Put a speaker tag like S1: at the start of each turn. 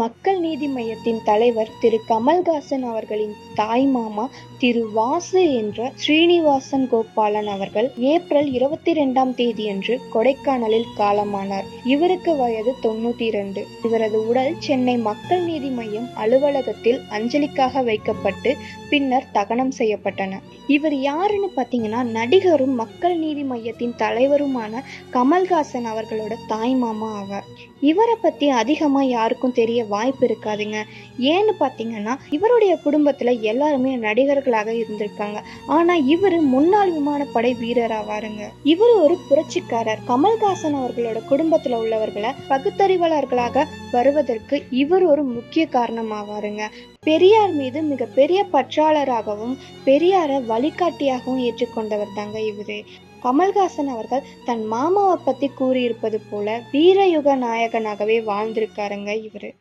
S1: மக்கள் நீதி மய்யத்தின் தலைவர் திரு கமல்ஹாசன் அவர்களின் தாய் மாமா திரு வாசு என்ற ஸ்ரீனிவாசன் கோபாலன் அவர்கள் ஏப்ரல் 22ஆம் தேதியன்று கொடைக்கானலில் காலமானார். இவருக்கு வயது 92. இவரது உடல் சென்னை மக்கள் நீதி மய்யம் அலுவலகத்தில் அஞ்சலிக்காக வைக்கப்பட்டு பின்னர் தகனம் செய்யப்பட்டன. இவர் யாருன்னு பார்த்தீங்கன்னா, நடிகரும் மக்கள் நீதி மய்யத்தின் தலைவருமான கமல்ஹாசன் அவர்களோட தாய் மாமா ஆவார். இவரை பற்றி அதிகமாக யாருக்கும் தெரிய வாய்ப்பு இருக்காதுங்க. ஏன்னு பார்த்தீங்கன்னா, இவருடைய குடும்பத்தில் எல்லாருமே நடிகர்களாக இருந்திருக்காங்க. ஆனால் இவர் முன்னாள் விமானப்படை வீரர் ஆவாருங்க. இவர் ஒரு புரட்சிக்காரர். கமல்ஹாசன் அவர்களோட குடும்பத்தில் உள்ளவர்களை பகுத்தறிவாளர்களாக வருவதற்கு இவர் ஒரு முக்கிய காரணமாவாருங்க. பெரியார் மீது மிகப்பெரிய பற்றாளராகவும் பெரியாரை வழிகாட்டியாகவும் ஏற்றுக்கொண்டவர் தாங்க இவரு. கமல்ஹாசன் அவர்கள் தன் மாமாவை பற்றி கூறியிருப்பது போல வீரயுக நாயகனாகவே வாழ்ந்திருக்காருங்க இவரு.